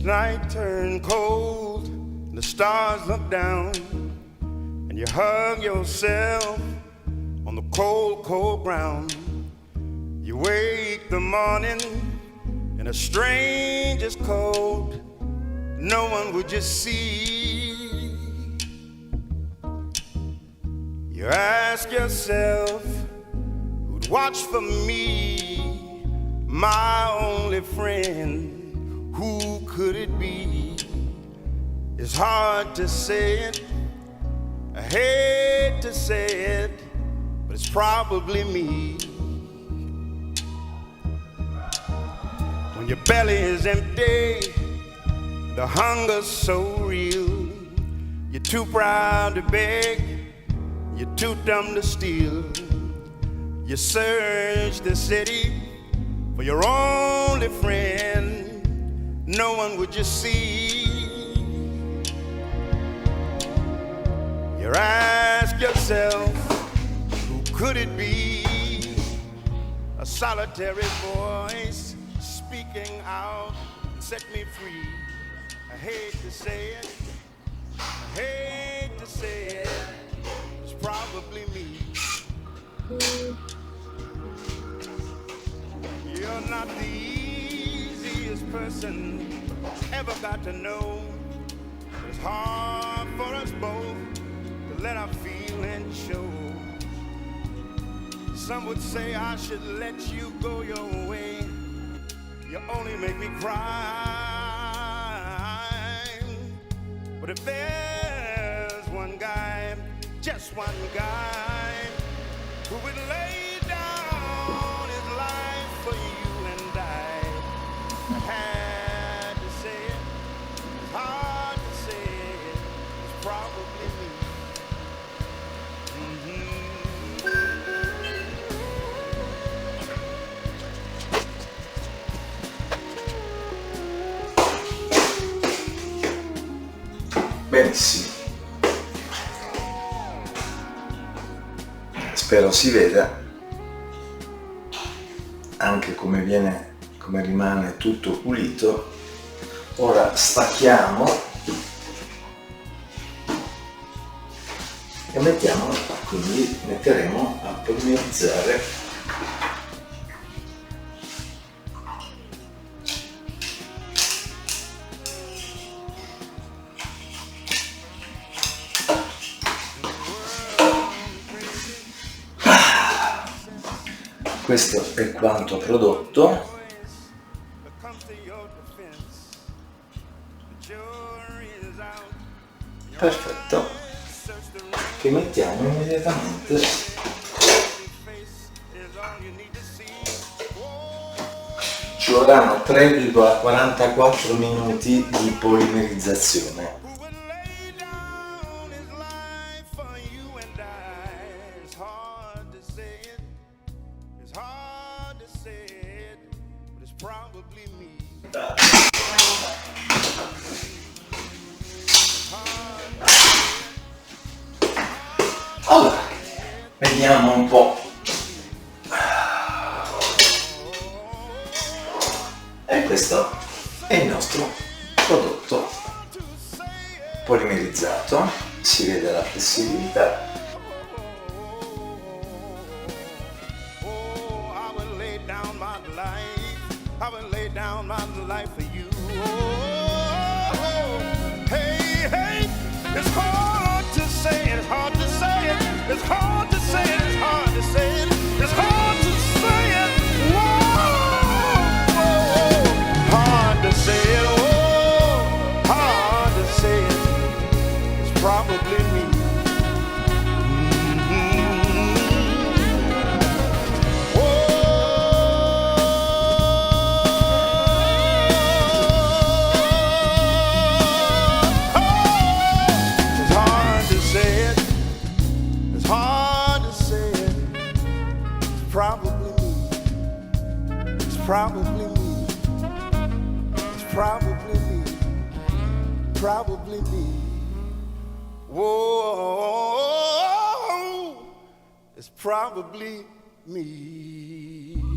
night turned cold and the stars look down, and you hug yourself on the cold, cold ground. You wake the morning in a stranger's cold, no one would just see. You ask yourself, who'd watch for me, my only friend? Who could it be? It's hard to say it, I hate to say it, but it's probably me. When your belly is empty, the hunger's so real, you're too proud to beg, you're too dumb to steal. You search the city for your only friend, no one would just see. You ask yourself, who could it be? A solitary voice speaking out, set me free. I hate to say it, I hate to say it, it's probably me. You're not the easiest person ever got to know. It's hard for us both to let our feelings show. Some would say I should let you go your way. You only make me cry. But if there's one guy, just one guy, who would lay down his life for you and I had to say it, it's hard to say it, it's probably me. Benissimo, spero si veda anche come rimane tutto pulito. Ora stacchiamo e metteremo a polverizzare Questo è quanto prodotto. Perfetto, che mettiamo immediatamente ci vorranno 3,44 minuti di polimerizzazione. Allora, vediamo un po'. E questo è il nostro prodotto polimerizzato, si vede la flessibilità. It's hard to say it, it's hard to say it, it's hard to say it, whoa, hard to say it, whoa, hard to say it, it's probably me. Probably me, it's probably me, probably me, whoa, it's probably me.